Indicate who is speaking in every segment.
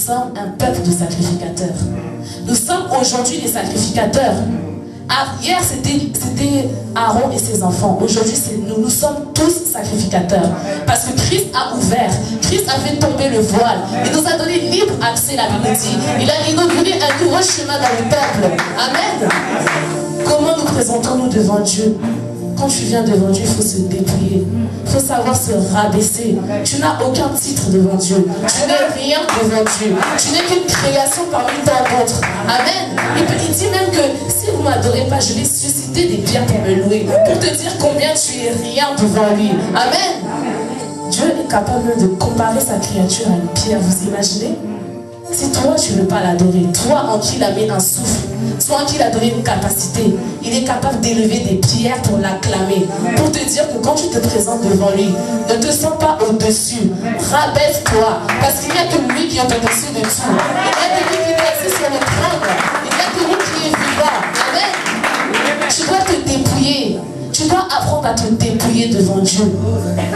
Speaker 1: sommes un peuple de sacrificateurs. Nous sommes aujourd'hui des sacrificateurs. Hier, c'était Aaron et ses enfants. Aujourd'hui, c'est nous. Nous sommes tous sacrificateurs. Parce que Christ a ouvert. Christ a fait tomber le voile. Il nous a donné libre accès, la Bible dit. Il a inauguré un nouveau chemin dans le temple. Amen. Comment nous présentons-nous devant Dieu? Quand tu viens devant Dieu, il faut se dépouiller. Il faut savoir se rabaisser. Tu n'as aucun titre devant Dieu. Tu n'es rien devant Dieu. Tu n'es qu'une création parmi tant d'autres. Amen. Il dit même que si vous ne m'adorez pas, je vais susciter des pierres pour me louer. Pour te dire combien tu es rien devant lui. Amen. Dieu est capable de comparer sa créature à une pierre. Vous imaginez? Si toi tu ne veux pas l'adorer, toi en qui il a mis un souffle, toi en qui il a donné une capacité, il est capable d'élever des pierres pour l'acclamer, pour te dire que quand tu te présentes devant lui, ne te sens pas au-dessus, rabaisse-toi, parce qu'il n'y a que lui qui est au-dessus de tout. Il n'y a que lui qui est assis sur le trône, il n'y a que lui qui est vivant. Amen. Tu dois te dépouiller. Tu dois apprendre à te dépouiller devant Dieu.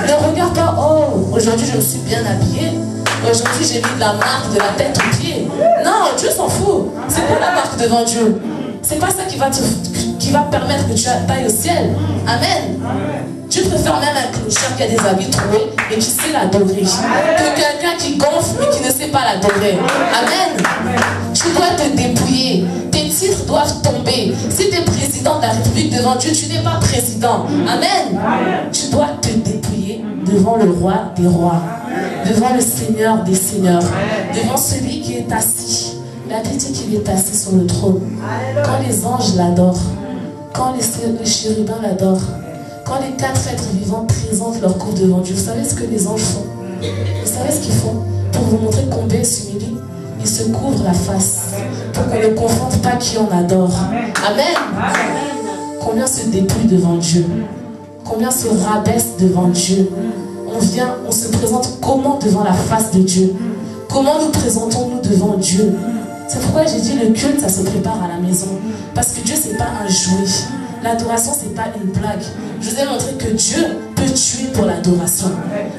Speaker 1: Ne regarde pas, oh, aujourd'hui je me suis bien habillée. Aujourd'hui, j'ai mis de la marque de la tête aux pieds. Non, Dieu s'en fout. C'est pas la marque devant Dieu. C'est pas ça qui va permettre que tu ailles au ciel. Amen. Tu préfères même un clochard qui a des habits troués et qui sait l'adorer que quelqu'un qui gonfle mais qui ne sait pas l'adorer. Amen. Tu dois te dépouiller. Tes titres doivent tomber. Si tu es président de la République devant Dieu, tu n'es pas président. Amen. Tu dois te dépouiller devant le roi des rois, devant le Seigneur des seigneurs, devant celui qui est assis. La Bible dit qu'il est assis sur le trône. Quand les anges l'adorent, quand les chérubins l'adorent, quand les 4 êtres vivants présentent leur coupe devant Dieu, vous savez ce que les anges font? Vous savez ce qu'ils font? Pour vous montrer combien ils s'humilient, ils se couvrent la face pour qu'on ne confonde pas qui on adore. Amen. Combien se dépouille devant Dieu? Combien se rabaisse devant Dieu? On se présente comment devant la face de Dieu? Comment nous présentons-nous devant Dieu? C'est pourquoi j'ai dit le culte, ça se prépare à la maison. Parce que Dieu, c'est pas un jouet. L'adoration, c'est pas une blague. Je vous ai montré que Dieu peut tuer pour l'adoration.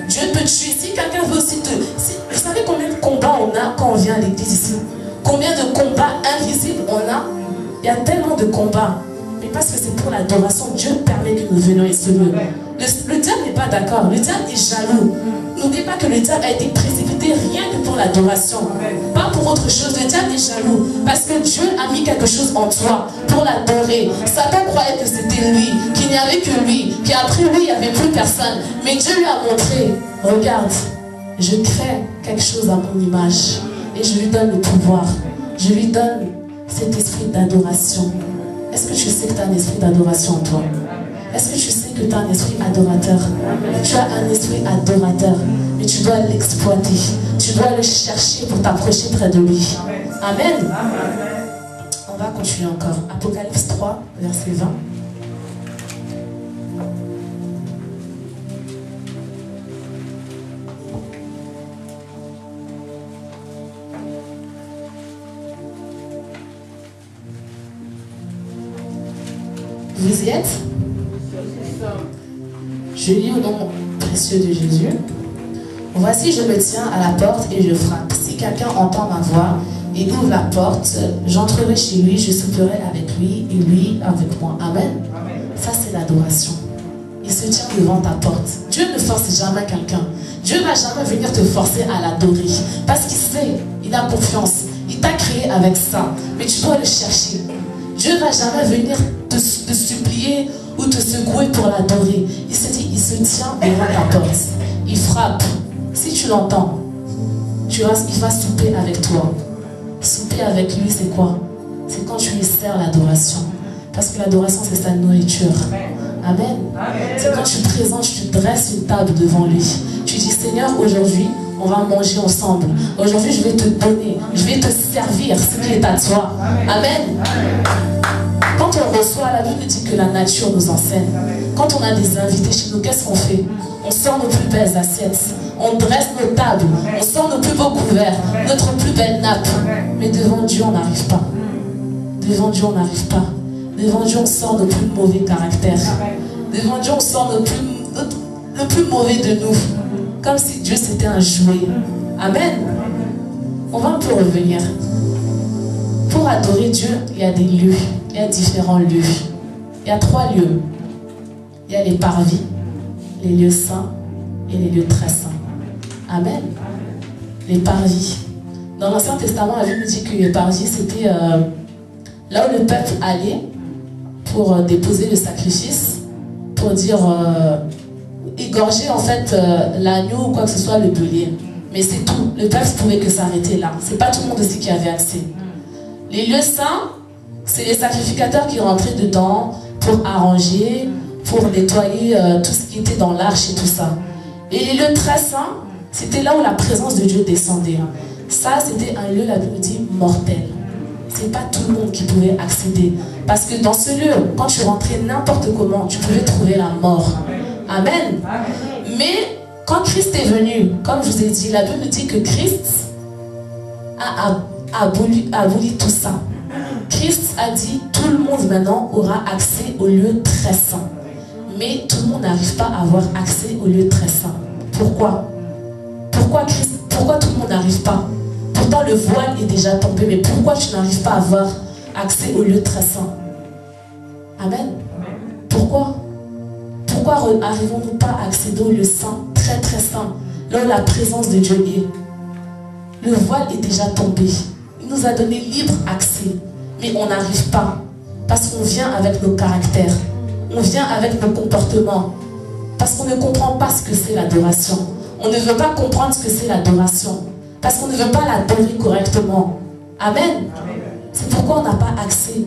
Speaker 1: Dieu peut tuer. Si quelqu'un veut aussi te... vous savez combien de combats on a quand on vient à l'église ici? Combien de combats invisibles on a? Il y a tellement de combats. Mais parce que c'est pour l'adoration, Dieu permet que nous venions et se lever. Le diable n'est pas d'accord. Le diable est jaloux. N'oubliez pas que le diable a été précipité rien que pour l'adoration. Pas pour autre chose. Le diable est jaloux. Parce que Dieu a mis quelque chose en toi pour l'adorer. Satan croyait que c'était lui, qu'il n'y avait que lui, qu'après lui, il n'y avait plus personne. Mais Dieu lui a montré, regarde, je crée quelque chose à mon image. Et je lui donne le pouvoir. Je lui donne cet esprit d'adoration. Est-ce que tu sais que tu as un esprit d'adoration en toi? Est-ce que tu sais que tu as un esprit adorateur? Tu as un esprit adorateur, mais tu dois l'exploiter. Tu dois le chercher pour t'approcher près de lui. Amen. On va continuer encore. Apocalypse 3, verset 20. Vous y êtes? Je lis au nom précieux de Jésus. Voici, je me tiens à la porte et je frappe. Si quelqu'un entend ma voix et ouvre la porte, j'entrerai chez lui, je souperai avec lui et lui avec moi. Amen. Ça, c'est l'adoration. Il se tient devant ta porte. Dieu ne force jamais quelqu'un. Dieu ne va jamais venir te forcer à l'adorer. Parce qu'il sait, il a confiance. Il t'a créé avec ça. Mais tu dois le chercher. Dieu ne va jamais venir te supplier ou te secouer pour l'adorer. Il se dit, il se tient devant ta porte. Il frappe. Si tu l'entends, il va souper avec toi. Souper avec lui, c'est quoi? C'est quand tu lui sers l'adoration. Parce que l'adoration, c'est sa nourriture. Amen. C'est quand tu présentes, tu dresses une table devant lui. Tu dis, Seigneur, aujourd'hui, on va manger ensemble. Aujourd'hui, je vais te donner, je vais te servir ce qui est à toi. Amen. Quand on reçoit, la Bible dit que la nature nous enseigne. Quand on a des invités chez nous, qu'est-ce qu'on fait? On sort nos plus belles assiettes, on dresse nos tables, on sort nos plus beaux couverts, notre plus belle nappe. Mais devant Dieu, on n'arrive pas. Devant Dieu, on n'arrive pas. Devant Dieu, on sort nos plus mauvais caractères. Devant Dieu, on sort le plus mauvais de nous. Comme si Dieu, c'était un jouet. Amen. On va un peu revenir. Pour adorer Dieu, il y a des lieux. Il y a différents lieux. Il y a 3 lieux. Il y a les parvis, les lieux saints et les lieux très saints. Amen. Les parvis. Dans l'Ancien Testament, la Bible nous dit que les parvis, c'était là où le peuple allait pour déposer le sacrifice, pour dire égorger en fait l'agneau ou quoi que ce soit, le bélier. Mais c'est tout. Le peuple pouvait que s'arrêter là. C'est pas tout le monde aussi qui avait accès. Les lieux saints, c'est les sacrificateurs qui rentraient dedans pour arranger, pour nettoyer tout ce qui était dans l'arche et tout ça. Et les lieux très saints, c'était là où la présence de Dieu descendait. Ça, c'était un lieu, la Bible dit, mortel. C'est pas tout le monde qui pouvait accéder. Parce que dans ce lieu, quand tu rentrais n'importe comment, tu pouvais trouver la mort. Amen. Mais quand Christ est venu, comme je vous ai dit, la Bible dit que Christ a aboli tout ça. Christ a dit, tout le monde maintenant aura accès au lieu très saint. Mais tout le monde n'arrive pas à avoir accès au lieu très saint. Pourquoi? Pourquoi tout le monde n'arrive pas? Pourtant le voile est déjà tombé, mais pourquoi tu n'arrives pas à avoir accès au lieu très saint? Amen. Pourquoi? Pourquoi n'arrivons-nous pas à accéder au lieu saint, très très saint, là où la présence de Dieu est? Le voile est déjà tombé. Il nous a donné libre accès, mais on n'arrive pas, parce qu'on vient avec nos caractères, on vient avec nos comportements, parce qu'on ne comprend pas ce que c'est l'adoration. On ne veut pas comprendre ce que c'est l'adoration, parce qu'on ne veut pas l'adorer correctement. Amen. C'est pourquoi on n'a pas accès.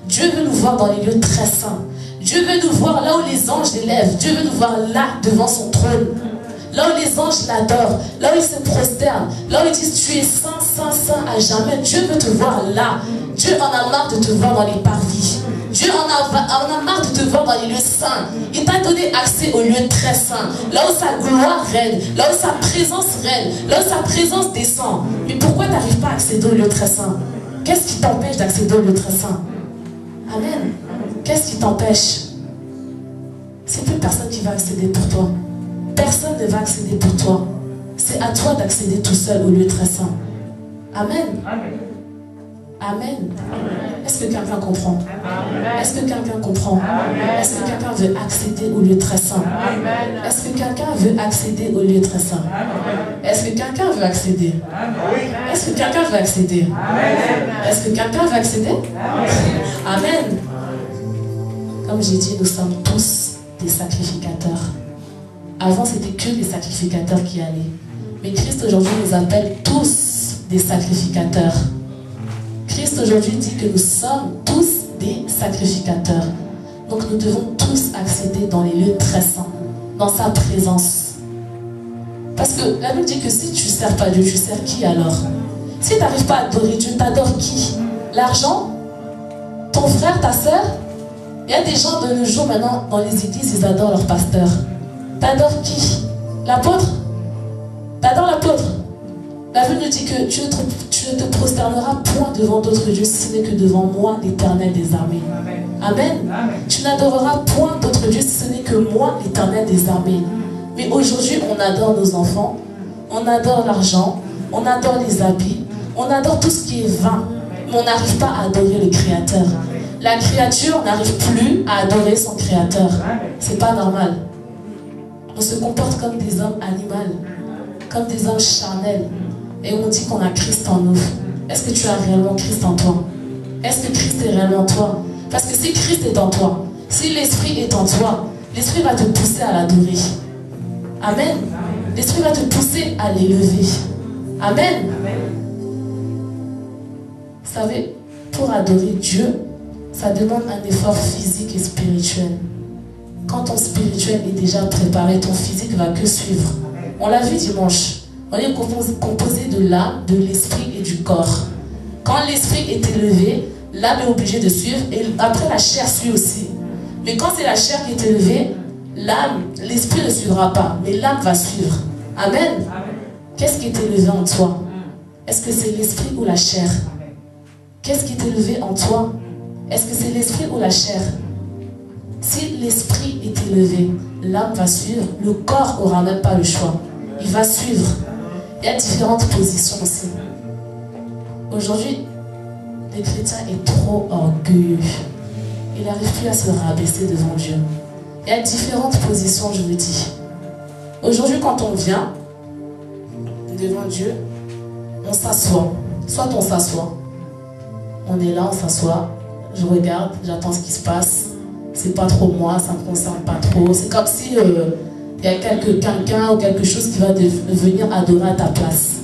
Speaker 1: Dieu veut nous voir dans les lieux très saints. Dieu veut nous voir là où les anges l'élèvent. Dieu veut nous voir là, devant son trône. Là où les anges l'adorent, là où ils se prosternent, là où ils disent tu es saint, saint, saint à jamais. Dieu veut te voir là. Dieu en a marre de te voir dans les parvis. Dieu en a marre de te voir dans les lieux saints. Il t'a donné accès aux lieux très saints, là où sa gloire règne, là où sa présence règne, là où sa présence descend. Mais pourquoi tu n'arrives pas à accéder aux lieux très saints? Qu'est-ce qui t'empêche d'accéder aux lieux très saints? Amen. Qu'est-ce qui t'empêche? C'est plus personne qui va accéder pour toi. Personne ne va accéder pour toi. C'est à toi d'accéder tout seul au lieu très saint. Amen. Amen. Est-ce que quelqu'un comprend? Est-ce que quelqu'un comprend? Est-ce que quelqu'un veut accéder au lieu très saint? Est-ce que quelqu'un veut accéder au lieu très saint? Est-ce que quelqu'un veut accéder? Est-ce que quelqu'un veut accéder? Est-ce que quelqu'un veut accéder? Amen. Comme j'ai dit, nous sommes tous des sacrificateurs. Avant, c'était que les sacrificateurs qui allaient. Mais Christ aujourd'hui nous appelle tous des sacrificateurs. Christ aujourd'hui dit que nous sommes tous des sacrificateurs. Donc nous devons tous accéder dans les lieux très saints, dans sa présence. Parce que la Bible dit que si tu ne sers pas Dieu, tu sers qui alors? Si tu n'arrives pas à adorer Dieu, tu adores qui? L'argent? Ton frère, ta soeur? Il y a des gens de nos jours maintenant dans les églises, ils adorent leur pasteur. T'adores qui? L'apôtre? T'adores l'apôtre? La Bible nous dit que tu ne te prosterneras point devant d'autres dieux, si ce n'est que devant moi, l'Éternel des armées. Amen. Tu n'adoreras point d'autres dieux, si ce n'est que moi, l'Éternel des armées. Mais aujourd'hui, on adore nos enfants, on adore l'argent, on adore les habits, on adore tout ce qui est vain, mais on n'arrive pas à adorer le Créateur. La créature n'arrive plus à adorer son Créateur. C'est pas normal. On se comporte comme des hommes animaux, comme des hommes charnels. Et on dit qu'on a Christ en nous. Est-ce que tu as réellement Christ en toi? Est-ce que Christ est réellement en toi? Parce que si Christ est en toi, si l'Esprit est en toi, l'Esprit va te pousser à l'adorer. Amen. L'Esprit va te pousser à l'élever. Amen. Vous savez, pour adorer Dieu, ça demande un effort physique et spirituel. Quand ton spirituel est déjà préparé, ton physique va que suivre. On l'a vu dimanche. On est composé de l'âme, de l'esprit et du corps. Quand l'esprit est élevé, l'âme est obligée de suivre et après la chair suit aussi. Mais quand c'est la chair qui est élevée, l'âme, l'esprit ne suivra pas, mais l'âme va suivre. Amen. Qu'est-ce qui est élevé en toi? Est-ce que c'est l'esprit ou la chair? Qu'est-ce qui est élevé en toi? Est-ce que c'est l'esprit ou la chair? Si l'esprit est élevé, l'âme va suivre, le corps n'aura même pas le choix. Il va suivre. Il y a différentes positions aussi. Aujourd'hui, le chrétien est trop orgueilleux. Il n'arrive plus à se rabaisser devant Dieu. Il y a différentes positions, je vous dis. Aujourd'hui, quand on vient devant Dieu, on s'assoit. Soit on s'assoit. On est là, on s'assoit. Je regarde, j'attends ce qui se passe. C'est pas trop moi, ça ne me concerne pas trop. C'est comme si il y a quelqu'un ou quelque chose qui va venir adorer à ta place.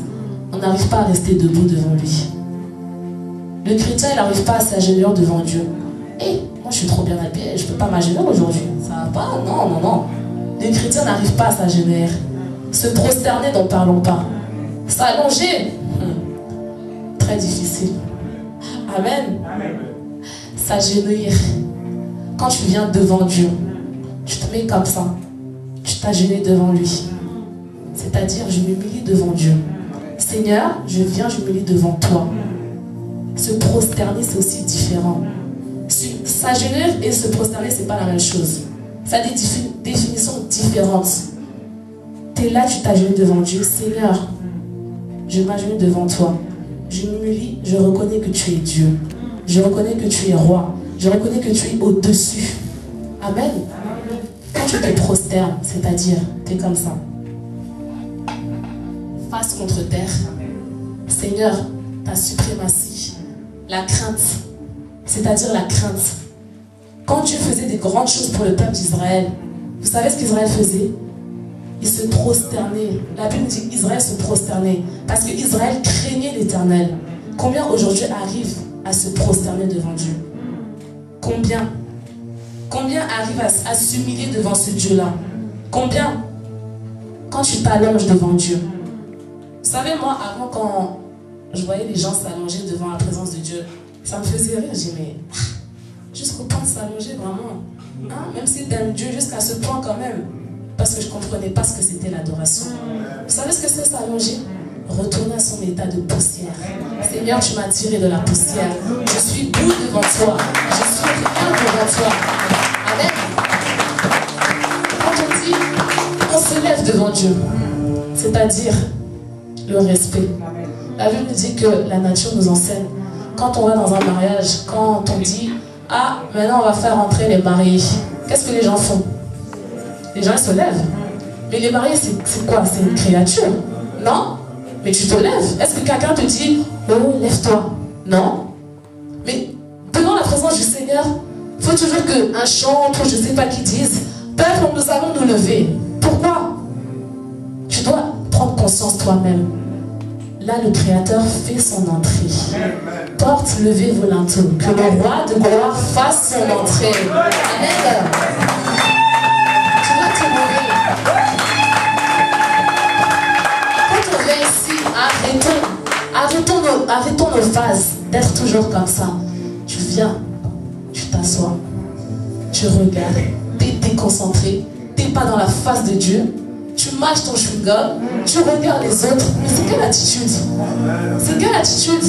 Speaker 1: On n'arrive pas à rester debout devant lui. Le chrétien, il n'arrive pas à s'agenouiller devant Dieu. Hé, moi je suis trop bien habillé, je ne peux pas m'agenouiller aujourd'hui. Ça va pas? Non, non, non. Le chrétien n'arrive pas à s'agenouiller. Se prosterner, n'en parlons pas. S'allonger, très difficile. Amen. S'agenouiller. Quand tu viens devant Dieu, tu te mets comme ça. Tu t'agenouilles devant lui. C'est-à-dire, je m'humilie devant Dieu. Seigneur, je viens, je m'humilie devant toi. Se prosterner, c'est aussi différent. S'agenouiller et se prosterner, ce n'est pas la même chose. Ça a des définitions différentes. Tu es là, tu t'agenouilles devant Dieu. Seigneur, je m'agenouille devant toi. Je m'humilie, je reconnais que tu es Dieu. Je reconnais que tu es roi. Je reconnais que tu es au-dessus. Amen. Quand tu te prosternes, c'est-à-dire, tu es comme ça. Face contre terre. Seigneur, ta suprématie, la crainte, c'est-à-dire la crainte. Quand Dieu faisait des grandes choses pour le peuple d'Israël, vous savez ce qu'Israël faisait? Il se prosternait. La Bible dit qu'Israël se prosternait parce qu'Israël craignait l'Éternel. Combien aujourd'hui arrivent à se prosterner devant Dieu? Combien? Combien arrivent à s'humilier devant ce Dieu-là? Combien? Quand tu t'allonges devant Dieu. Vous savez, moi, avant, quand je voyais les gens s'allonger devant la présence de Dieu, ça me faisait rire. Je dis, mais jusqu'au point de s'allonger, vraiment. Hein? Même si tu aimes Dieu, jusqu'à ce point quand même. Parce que je ne comprenais pas ce que c'était l'adoration. Vous savez ce que c'est s'allonger? Retourner à son état de poussière. Seigneur, tu m'as tiré de la poussière. Je suis bout devant toi. Je suis rien devant toi. Amen. Quand on dit, on se lève devant Dieu, c'est-à-dire le respect. La Bible nous dit que la nature nous enseigne. Quand on va dans un mariage, quand on dit, ah, maintenant on va faire entrer les mariés, qu'est-ce que les gens font? Les gens se lèvent. Mais les mariés, c'est quoi? C'est une créature. Non? Mais tu te lèves. Est-ce que quelqu'un te dit, oh, lève-toi? Non. Mais devant la présence du Seigneur, il faut toujours qu'un chantre, je ne sais pas qui dise, Père, nous allons nous lever. Pourquoi? Tu dois prendre conscience toi-même. Là, le Créateur fait son entrée. Porte levée vos linteaux. Que le roi de gloire fasse son entrée. Amen. Tu dois te lever. Quand on vient ici, arrêtons nos phases d'être toujours comme ça. Tu viens, tu t'assois, tu regardes, tu es déconcentré, tu n'es pas dans la face de Dieu. Tu mâches ton chewing-gum, tu regardes les autres. Mais c'est quelle attitude? C'est quelle attitude?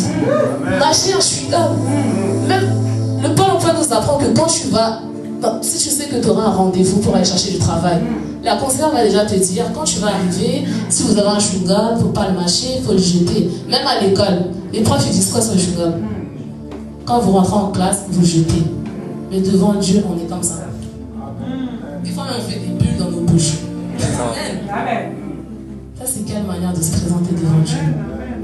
Speaker 1: Mâcher un chewing-gum. Même le Pôle emploi nous apprend que quand tu vas, si tu sais que tu auras un rendez-vous pour aller chercher du travail, la conseillère va déjà te dire, quand tu vas arriver, si vous avez un chewing-gum, il ne faut pas le mâcher, il faut le jeter. Même à l'école, les profs ils disent quoi sur le chewing-gum? Quand vous rentrez en classe, vous jetez. Mais devant Dieu, on est comme ça. Des fois, on fait des bulles dans nos bouches. Amen. Ça, c'est quelle manière de se présenter devant Dieu?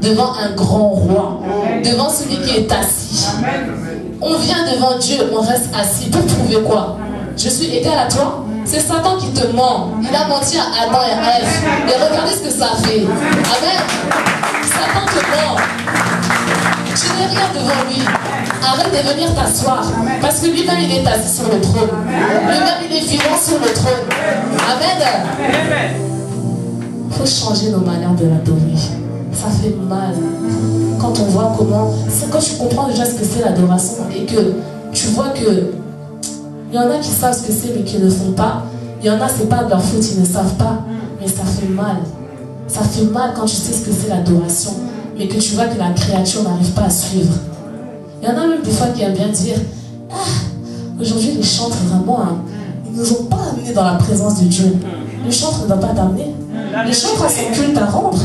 Speaker 1: Devant un grand roi, devant celui qui est assis. On vient devant Dieu, on reste assis. Pour prouver quoi? Je suis égal à toi? C'est Satan qui te ment. Il a menti à Adam et à Ève. Et regardez ce que ça fait. Amen. Satan te ment. Tu n'es rien devant lui. Arrête de venir t'asseoir. Parce que lui-même, il est assis sur le trône. Lui-même, il est vivant sur le trône. Amen. Il faut changer nos manières de l'adorer. Ça fait mal. Quand on voit comment... C'est quand tu comprends déjà ce que c'est l'adoration et que tu vois que il y en a qui savent ce que c'est mais qui ne le font pas. Il y en a, c'est pas de leur faute, ils ne savent pas. Mais ça fait mal. Ça fait mal quand tu sais ce que c'est l'adoration. Mais que tu vois que la créature n'arrive pas à suivre. Il y en a même des fois qui aiment bien dire, ah, aujourd'hui les chantres vraiment, hein, ils ne nous ont pas amenés dans la présence de Dieu. Le chantre ne va pas t'amener. Le chantre a son culte à rendre.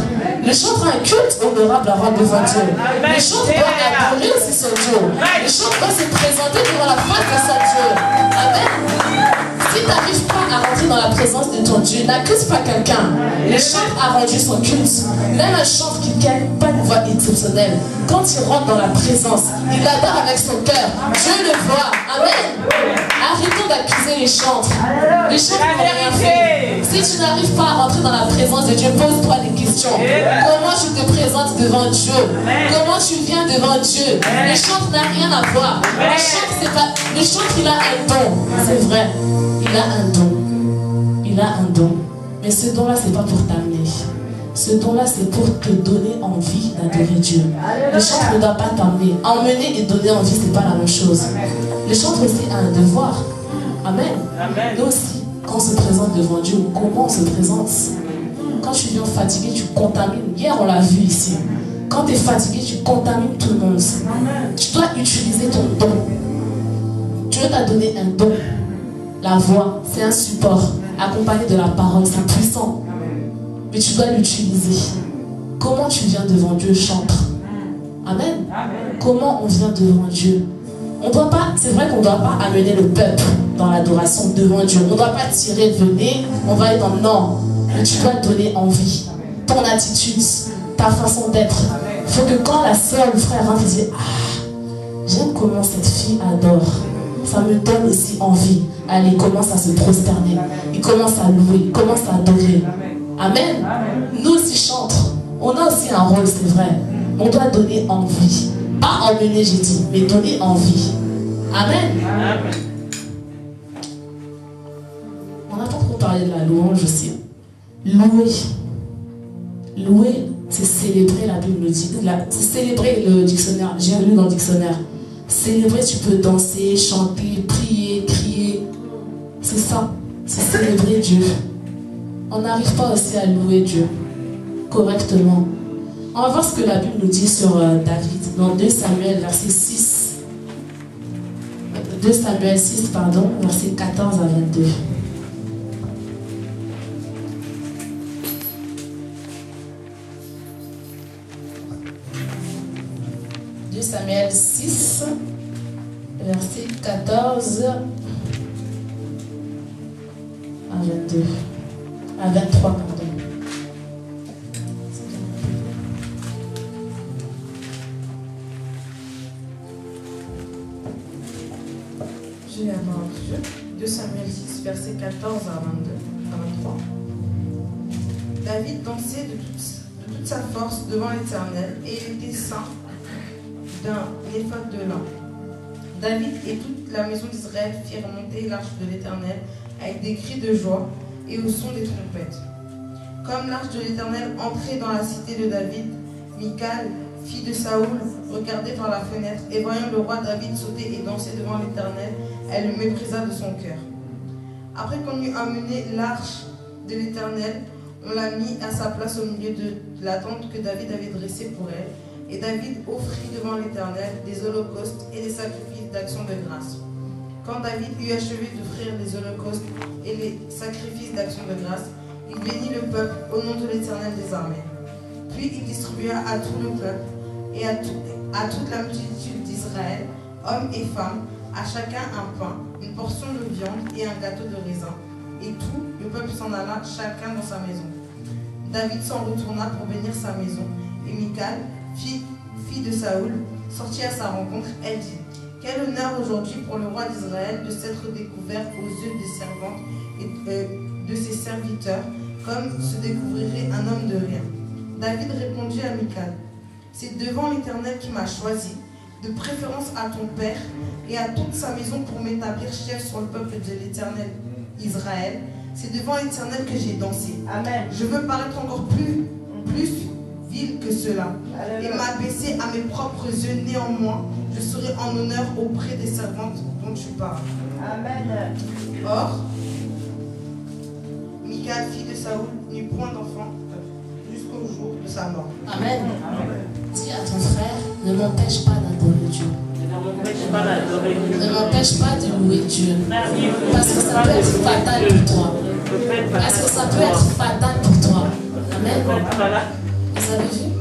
Speaker 1: Le chantre a un culte honorable à rendre devant Dieu. Le chantre doit adorer aussi son Dieu. Le chantre doit se présenter devant la face de son Dieu. Amen. Si tu n'arrives pas à rentrer dans la présence de ton Dieu, n'accuse pas quelqu'un. Le chantre a rendu son culte. Même un chantre qui n'a pas une voix exceptionnelle, quand il rentre dans la présence, il adore avec son cœur. Dieu le voit. Amen. Arrêtons d'accuser les chantres. Les chantres n'ont rien fait. Si tu n'arrives pas à rentrer dans la présence de Dieu, pose-toi des questions. Comment tu te présentes devant Dieu? Comment tu viens devant Dieu? Le chantre n'a rien à voir. Le chantre, il a un don. C'est vrai. Il a un don. Il a un don. Mais ce don-là, ce n'est pas pour t'amener. Ce don-là, c'est pour te donner envie d'adorer Dieu. Le chantre ne doit pas t'emmener. Emmener et donner envie, ce n'est pas la même chose. Le chantre aussi a un devoir. Amen. Nous aussi, quand on se présente devant Dieu, comment on se présente? Quand tu viens fatigué, tu contamines. Hier, on l'a vu ici. Quand tu es fatigué, tu contamines tout le monde. Tu dois utiliser ton don. Dieu t'a donné un don. La voix, c'est un support. Accompagné de la parole, c'est puissant. Mais tu dois l'utiliser. Comment tu viens devant Dieu, chantre? Amen. Comment on vient devant Dieu? On doit pas, c'est vrai qu'on ne doit pas amener le peuple dans l'adoration devant Dieu. On ne doit pas tirer, venez, on va être dans le non. Mais tu dois donner envie. Ton attitude, ta façon d'être. Il faut que quand la soeur, le frère rentre, il dit, ah, j'aime comment cette fille adore. Ça me donne aussi envie. Allez, il commence à se prosterner. Il commence à louer. Il commence à adorer. Amen. Nous aussi chantres. On a aussi un rôle, c'est vrai. On doit donner envie. Pas emmener, j'ai dit, mais donner envie. Amen. On n'a pas trop parlé de la louange aussi. Louer. Louer, c'est célébrer, la Bible nous dit. C'est célébrer le dictionnaire. J'ai lu dans le dictionnaire. Célébrer, tu peux danser, chanter, prier, crier. C'est ça. C'est célébrer Dieu. On n'arrive pas aussi à louer Dieu correctement. On va voir ce que la Bible nous dit sur David. Dans 2 Samuel, verset 6. 2 Samuel 6, pardon, verset 14 à 22. 2 Samuel 6, verset 14 à 22. À 23, pardon.
Speaker 2: Je vais avoir 2 Samuel 6, verset 14 à 23. David dansait de toute sa force devant l'Éternel et il était ceint d'un éphod de lin. David et toute la maison d'Israël firent monter l'arche de l'Éternel avec des cris de joie et au son des trompettes. Comme l'arche de l'Éternel entrait dans la cité de David, Michal, fille de Saoul, regardait par la fenêtre, et voyant le roi David sauter et danser devant l'Éternel, elle le méprisa de son cœur. Après qu'on eut amené l'arche de l'Éternel, on l'a mis à sa place au milieu de la tente que David avait dressée pour elle, et David offrit devant l'Éternel des holocaustes et des sacrifices d'action de grâce. Quand David eut achevé d'offrir les holocaustes et les sacrifices d'action de grâce, il bénit le peuple au nom de l'Éternel des armées. Puis il distribua à tout le peuple et à toute la multitude d'Israël, hommes et femmes, à chacun un pain, une portion de viande et un gâteau de raisin. Et tout le peuple s'en alla, chacun dans sa maison. David s'en retourna pour bénir sa maison, et Michal, fille de Saoul, sortit à sa rencontre. Elle dit: quel honneur aujourd'hui pour le roi d'Israël de s'être découvert aux yeux des servantes et de ses serviteurs, comme se découvrirait un homme de rien. David répondit à Michal: c'est devant l'Éternel qui m'a choisi, de préférence à ton père et à toute sa maison pour m'établir chef sur le peuple de l'Éternel Israël. C'est devant l'Éternel que j'ai dansé. Amen. Je veux paraître encore plus vil que cela. Alléluia. Et m'abaisser à mes propres yeux. Néanmoins, je serai en honneur auprès des servantes dont tu parles. Amen. Or, Michal, fille de Saoul, n'eut point d'enfant jusqu'au jour de sa mort.
Speaker 1: Amen. Amen. Dis à ton frère, ne m'empêche pas d'adorer Dieu. Ne m'empêche pas de louer Dieu. Parce que ça peut être fatal pour toi. Parce que ça peut être fatal pour toi. Amen. Vous avez vu?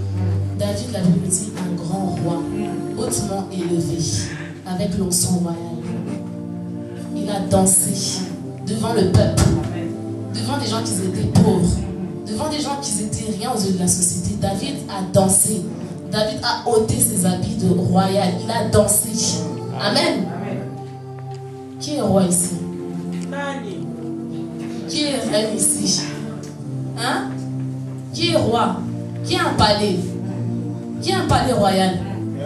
Speaker 1: David, la Bible dit, un grand roi, hautement élevé, avec l'onction royale. Il a dansé devant le peuple, devant des gens qui étaient pauvres, devant des gens qui étaient rien aux yeux de la société. David a dansé. David a ôté ses habits de royal. Il a dansé. Amen. Qui est roi ici? Qui est reine ici? Hein? Qui est roi? Qui a un palais? Qui a un palais royal?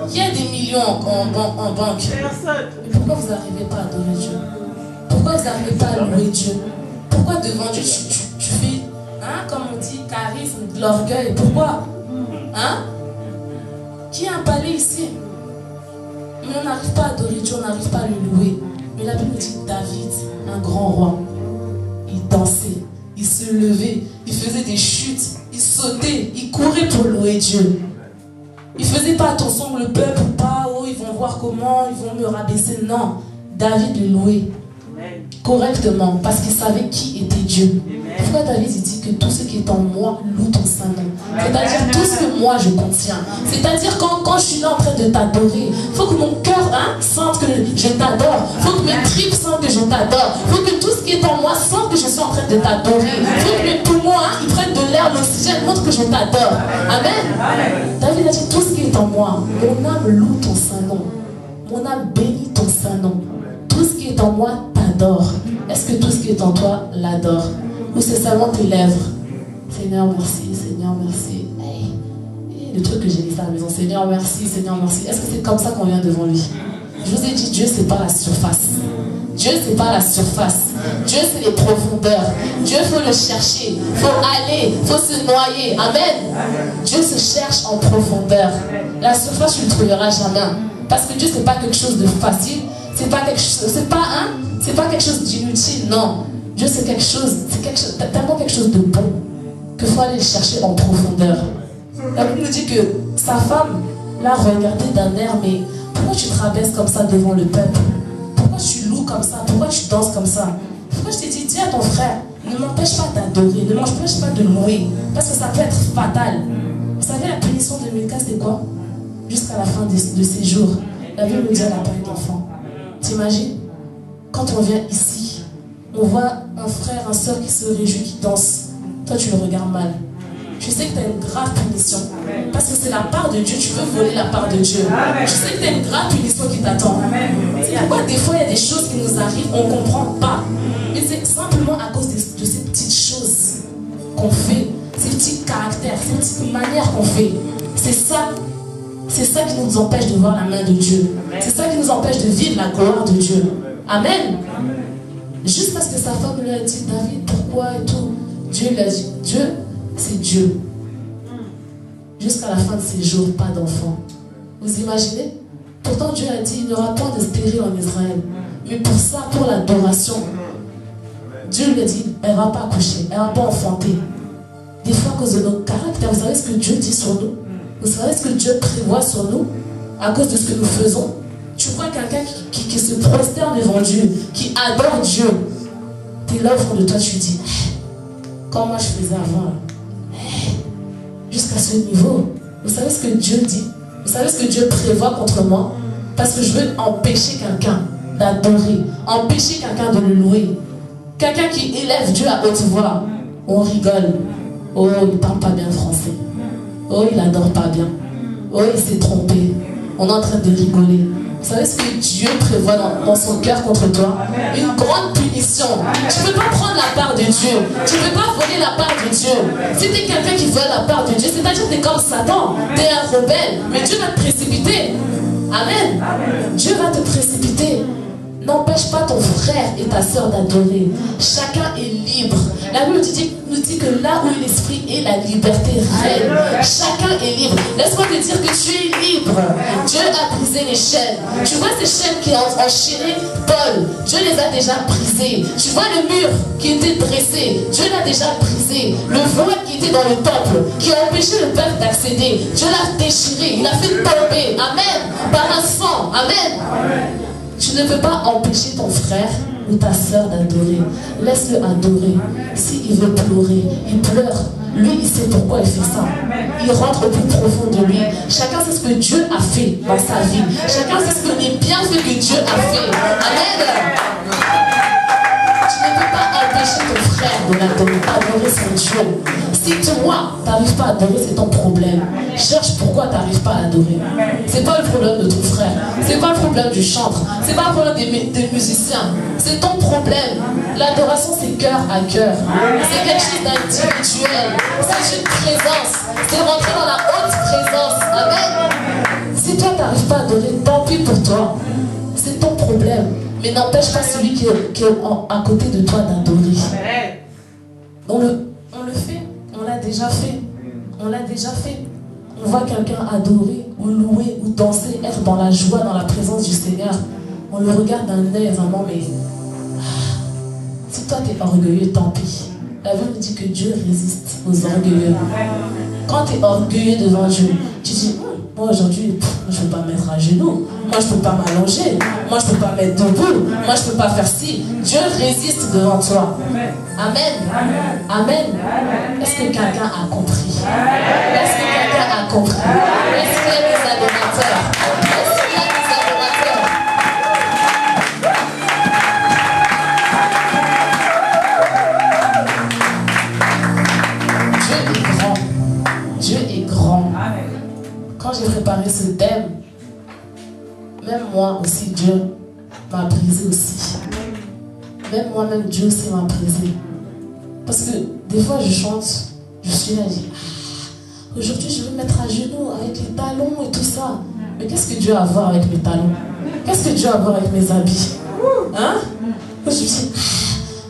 Speaker 1: Qui a des millions en banque? Mais pourquoi vous n'arrivez pas à adorer Dieu? Pourquoi vous n'arrivez pas à louer Dieu? Pourquoi devant Dieu tu fais, hein, comme on dit, charisme, de l'orgueil? Pourquoi? Hein? Qui a un palais ici? Mais on n'arrive pas à adorer Dieu, on n'arrive pas à le louer. Mais la Bible dit David, un grand roi, il dansait, il se levait, il faisait des chutes, il sautait, il courait pour louer Dieu. Il ne faisait pas attention le peuple ou pas, oh ils vont voir comment, ils vont me rabaisser. Non, David le louait correctement parce qu'il savait qui était Dieu. Pourquoi David dit que tout ce qui est en moi loue ton saint nom? C'est-à-dire tout ce que moi je contiens. C'est-à-dire quand je suis là en train de t'adorer, il faut que mon cœur sente que je t'adore. Il faut que mes tripes sentent que je t'adore. Il faut que tout ce qui est en moi sente que je suis en train de t'adorer. Il faut que mes poumons ils prennent de l'air, l'oxygène, montre que je t'adore. Amen. David a dit tout ce qui est en moi, mon âme loue ton saint nom. Mon âme bénit ton saint nom. Tout ce qui est en moi t'adore. Est-ce que tout ce qui est en toi l'adore? Ou c'est seulement tes lèvres? Seigneur merci, Seigneur merci. Hey. Le truc que j'ai dit à la maison, Seigneur merci, Seigneur merci. Est-ce que c'est comme ça qu'on vient devant lui? Je vous ai dit, Dieu c'est pas la surface. Dieu c'est pas la surface. Dieu c'est les profondeurs. Dieu faut le chercher, faut aller, faut se noyer. Amen. Dieu se cherche en profondeur. La surface tu ne le trouveras jamais. Parce que Dieu c'est pas quelque chose de facile. C'est pas quelque chose, c'est pas quelque chose d'inutile, non. Dieu c'est tellement quelque chose de bon qu'il faut aller le chercher en profondeur. La Bible nous dit que sa femme l'a regardé d'un air, mais pourquoi tu te rabaisses comme ça devant le peuple? Pourquoi tu loues comme ça? Pourquoi tu danses comme ça? Pourquoi je t'ai dit, dis à ton frère, ne m'empêche pas d'adorer, ne m'empêche pas de louer, parce que ça peut être fatal. Vous savez, la punition de Milka, c'est quoi? Jusqu'à la fin de ses jours. La Bible nous dit, elle n'a pas eu d'enfant. T'imagines? Quand on vient ici, on voit un frère, un soeur qui se réjouit, qui danse. Toi, tu le regardes mal. Tu sais que tu as une grave punition. Parce que c'est la part de Dieu. Tu veux voler la part de Dieu. Tu sais que tu as une grave punition qui t'attend. C'est pourquoi des fois, il y a des choses qui nous arrivent, on ne comprend pas. Mais c'est simplement à cause de ces petites choses qu'on fait, ces petits caractères, ces petites manières qu'on fait. C'est ça qui nous empêche de voir la main de Dieu. C'est ça qui nous empêche de vivre la gloire de Dieu. Amen. Juste parce que sa femme lui a dit, David, pourquoi et tout. Dieu lui a dit, Dieu, c'est Dieu. Jusqu'à la fin de ses jours, pas d'enfant. Vous imaginez? Pourtant Dieu a dit, il n'y aura pas de stérile en Israël. Mais pour ça, pour l'adoration, Dieu lui a dit, elle ne va pas accoucher, elle ne va pas enfanter. Des fois, à cause de nos caractères, vous savez ce que Dieu dit sur nous? Vous savez ce que Dieu prévoit sur nous? À cause de ce que nous faisons. Tu vois quelqu'un qui se prosterne devant Dieu, qui adore Dieu. Tu es là au fond de toi, tu dis, comme moi je faisais avant. Jusqu'à ce niveau. Vous savez ce que Dieu dit? Vous savez ce que Dieu prévoit contre moi? Parce que je veux empêcher quelqu'un d'adorer, empêcher quelqu'un de le louer. Quelqu'un qui élève Dieu à haute voix. On rigole. Oh, il ne parle pas bien français. Oh, il n'adore pas bien. Oh, il s'est trompé. On est en train de rigoler. Vous savez ce que Dieu prévoit dans son cœur contre toi? Une grande punition. Tu ne peux pas prendre la part de Dieu. Tu ne peux pas voler la part de Dieu. Si tu es quelqu'un qui vole la part de Dieu, c'est-à-dire que tu es comme Satan. Tu es un rebelle. Mais Dieu va te précipiter. Amen. Dieu va te précipiter. N'empêche pas ton frère et ta soeur d'adorer. Chacun est libre. La Bible nous dit que là où l'esprit est, la liberté règne. Chacun est libre. Laisse-moi te dire que tu es libre. Dieu a brisé les chaînes. Tu vois ces chaînes qui ont enchaîné Paul. Dieu les a déjà brisées. Tu vois le mur qui était dressé. Dieu l'a déjà brisé. Le voile qui était dans le temple, qui a empêché le peuple d'accéder. Dieu l'a déchiré. Il a fait tomber. Amen. Par un sang. Amen. Tu ne peux pas empêcher ton frère ou ta soeur d'adorer. Laisse-le adorer. S'il veut pleurer, il pleure. Lui, il sait pourquoi il fait ça. Il rentre au plus profond de lui. Chacun sait ce que Dieu a fait dans sa vie. Chacun sait ce que les bienfaits que Dieu a fait. Amen. Tu ne peux pas empêcher ton frère d'adorer son Dieu. Si toi, tu n'arrives pas à adorer, c'est ton problème. Cherche pourquoi tu n'arrives pas à adorer. Ce n'est pas le problème de ton frère. Ce n'est pas le problème du chantre. Ce n'est pas le problème des musiciens. C'est ton problème. L'adoration, c'est cœur à cœur. C'est quelque chose d'individuel. C'est une présence. C'est rentrer dans la haute présence. Amen. Si toi, tu n'arrives pas à adorer, tant pis pour toi. C'est ton problème. Mais n'empêche pas celui qui est à côté de toi d'adorer. On le fait. On l'a déjà fait. On l'a déjà fait. On voit quelqu'un adorer, ou louer, ou danser, être dans la joie, dans la présence du Seigneur. On le regarde d'un œil vraiment, mais... Si toi tu es orgueilleux, tant pis. La Bible nous dit que Dieu résiste aux orgueilleux. Quand tu es orgueilleux devant Dieu, tu dis, moi aujourd'hui, je ne peux pas me mettre à genoux. Moi, je ne peux pas m'allonger. Moi, je ne peux pas me mettre debout. Moi, je ne peux pas faire ci. Dieu résiste devant toi. Amen. Amen. Est-ce que quelqu'un a compris? Est-ce que quelqu'un a compris? Est-ce qu'il y a des adorateurs? Est-ce qu'il y a des adorateurs? Dieu est grand. Dieu est grand. Quand j'ai préparé ce thème, même moi aussi, Dieu m'a brisé aussi. Même moi-même, Dieu aussi m'a brisé. Parce que des fois, je chante, je suis là, je dis, aujourd'hui, je vais me mettre à genoux avec les talons et tout ça. Mais qu'est-ce que Dieu a à voir avec mes talons? Qu'est-ce que Dieu a à voir avec mes habits? Hein? Je me dis,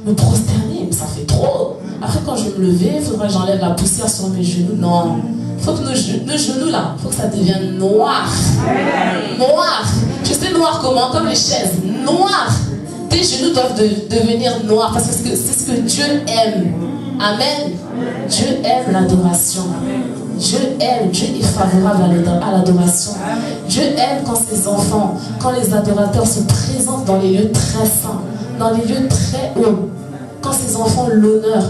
Speaker 1: me prosterner, ça fait trop. Après, quand je vais me lever, il faudra que j'enlève la poussière sur mes genoux. Non. Il faut que nos genoux là, il faut que ça devienne noir. Noir. Tu sais noir comment? Comme les chaises. Noir. Tes genoux doivent devenir noirs parce que c'est ce que Dieu aime. Amen. Dieu aime l'adoration. Dieu aime, Dieu est favorable à l'adoration. Dieu aime quand ses enfants, quand les adorateurs se présentent dans les lieux très saints, dans les lieux très hauts. Quand ses enfants l'honneur,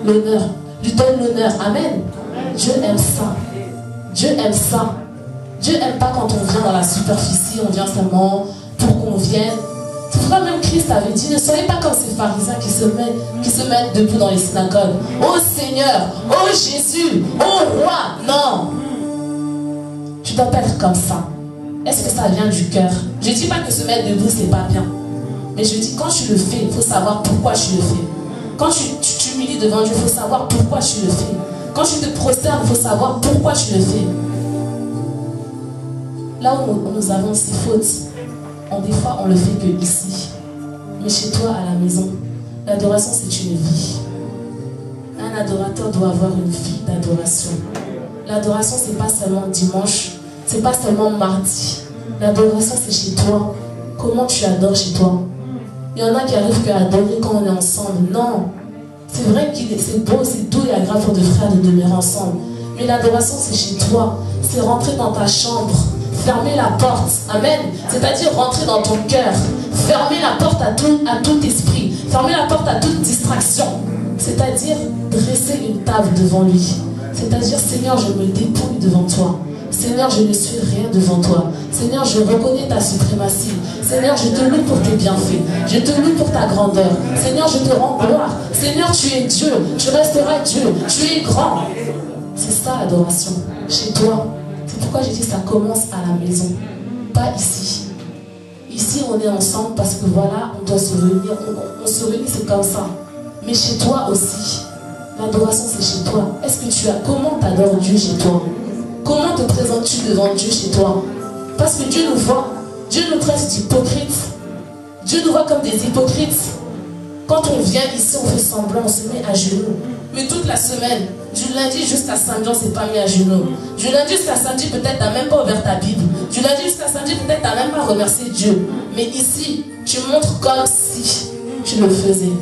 Speaker 1: lui donnent l'honneur. Amen. Dieu aime ça. Dieu aime ça. Dieu n'aime pas quand on vient dans la superficie, on vient seulement pour qu'on vienne. C'est pourquoi même Christ avait dit, ne soyez pas comme ces pharisiens qui se mettent debout dans les synagogues. Oh Seigneur, oh Jésus, oh Roi. Non. Tu ne dois pas être comme ça. Est-ce que ça vient du cœur? Je ne dis pas que se mettre debout, c'est pas bien. Mais je dis, quand tu le fais, il faut savoir pourquoi tu le fais. Quand tu t'humilies devant Dieu, il faut savoir pourquoi tu le fais. Quand tu te prosternes, il faut savoir pourquoi tu le fais. Là où nous avons ces fautes, des fois on le fait que ici. Mais chez toi, à la maison, l'adoration c'est une vie. Un adorateur doit avoir une vie d'adoration. L'adoration c'est pas seulement dimanche, c'est pas seulement mardi. L'adoration c'est chez toi. Comment tu adores chez toi? Il y en a qui arrivent qu'à adorer quand on est ensemble. Non. C'est vrai que c'est beau, c'est doux et agréable pour deux frères de demeurer ensemble. Mais l'adoration, c'est chez toi. C'est rentrer dans ta chambre. Fermer la porte. Amen. C'est-à-dire rentrer dans ton cœur. Fermer la porte à tout esprit. Fermer la porte à toute distraction. C'est-à-dire dresser une table devant lui. C'est-à-dire, Seigneur, je me dépouille devant toi. Seigneur, je ne suis rien devant toi. Seigneur, je reconnais ta suprématie. Seigneur, je te loue pour tes bienfaits. Je te loue pour ta grandeur. Seigneur, je te rends gloire. Seigneur, tu es Dieu. Tu resteras Dieu. Tu es grand. C'est ça l'adoration. Chez toi. C'est pourquoi j'ai dit ça commence à la maison. Pas ici. Ici, on est ensemble parce que voilà, on doit se réunir. On se réunit, c'est comme ça. Mais chez toi aussi. L'adoration, c'est chez toi. Est-ce que tu as... Comment t'adores Dieu chez toi? Comment te présentes-tu devant Dieu chez toi? Parce que Dieu nous voit. Dieu nous traite d'hypocrites. Dieu nous voit comme des hypocrites. Quand on vient ici, on fait semblant, on se met à genoux. Mais toute la semaine, du lundi jusqu'à samedi, on ne s'est pas mis à genoux. Du lundi jusqu'à samedi, peut-être tu n'as même pas ouvert ta Bible. Du lundi jusqu'à samedi, peut-être tu n'as même pas remercié Dieu. Mais ici, tu montres comme si tu le faisais.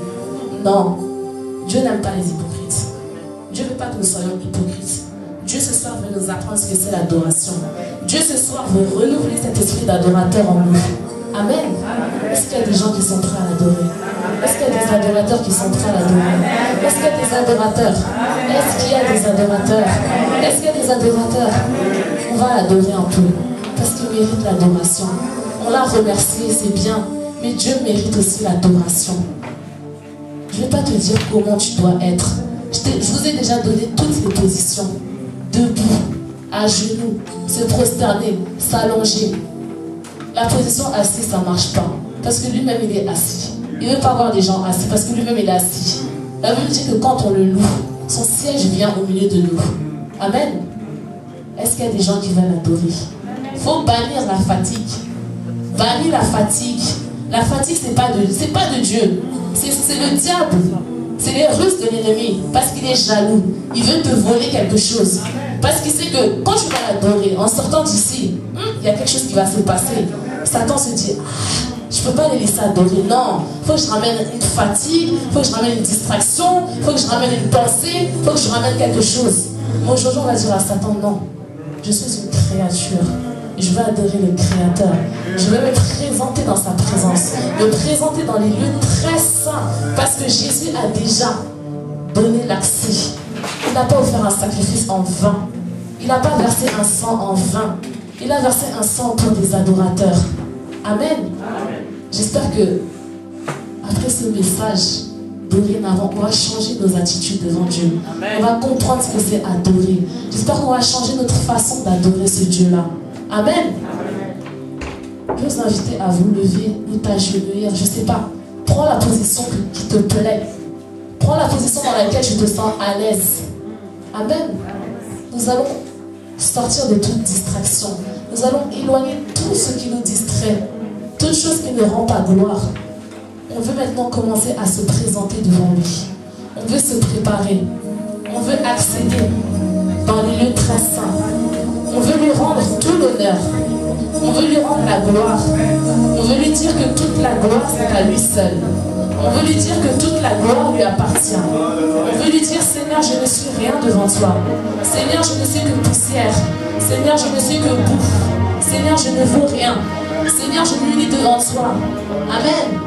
Speaker 1: Non. Dieu n'aime pas les hypocrites. Dieu ne veut pas que nous soyons hypocrites. Dieu ce soir veut nous apprendre ce que c'est l'adoration. Dieu ce soir veut renouveler cet esprit d'adorateur en nous. Amen. Est-ce qu'il y a des gens qui sont prêts à l'adorer? Est-ce qu'il y a des adorateurs qui sont prêts à l'adorer? Est-ce qu'il y a des adorateurs? Est-ce qu'il y a des adorateurs? Est-ce qu'il y a des adorateurs? On va l'adorer un peu, parce qu'il mérite l'adoration. On l'a remercié, c'est bien, mais Dieu mérite aussi l'adoration. Je ne vais pas te dire comment tu dois être. Je vous ai déjà donné toutes les positions. Debout, à genoux, se prosterner, s'allonger. La position assise, ça ne marche pas. Parce que lui-même, il est assis. Il ne veut pas voir les gens assis parce que lui-même, il est assis. La Bible dit que quand on le loue, son siège vient au milieu de nous. Amen. Est-ce qu'il y a des gens qui veulent l'adorer? Il faut bannir la fatigue. Bannir la fatigue. La fatigue, ce n'est pas de Dieu. C'est le diable. C'est les ruses de l'ennemi. Parce qu'il est jaloux. Il veut te voler quelque chose. Parce qu'il sait que quand tu vas l'adorer, en sortant d'ici, il y a quelque chose qui va se passer. Satan se dit, je ne peux pas les laisser adorer. Non, il faut que je ramène une fatigue, il faut que je ramène une distraction, il faut que je ramène une pensée, il faut que je ramène quelque chose. Mais aujourd'hui, on va dire à Satan, non, je suis une créature. Je veux adorer le Créateur. Je veux me présenter dans sa présence. Me présenter dans les lieux très saints. Parce que Jésus a déjà donné l'accès. Il n'a pas offert un sacrifice en vain. Il n'a pas versé un sang en vain. Il a versé un sang pour des adorateurs. Amen. J'espère que, après ce message, dorénavant, on va changer nos attitudes devant Dieu. Amen. On va comprendre ce que c'est adorer. J'espère qu'on va changer notre façon d'adorer ce Dieu-là. Amen. Je vais vous inviter à vous lever ou t'agenouiller. Je ne sais pas. Prends la position qui te plaît. Prends la position dans laquelle tu te sens à l'aise. Amen. Nous allons sortir de toute distraction. Nous allons éloigner tout ce qui nous distrait. Toute chose qui ne rend pas gloire. On veut maintenant commencer à se présenter devant lui. On veut se préparer. On veut accéder dans les lieux très saints. On veut lui rendre tout l'honneur. On veut lui rendre la gloire. On veut lui dire que toute la gloire, c'est à lui seul. On veut lui dire que toute la gloire lui appartient. On veut lui dire, Seigneur, je ne suis rien devant toi. Seigneur, je ne suis que poussière. Seigneur, je ne suis que bouffe. Seigneur, je ne vaux rien. Seigneur, je m'unis devant toi. Amen.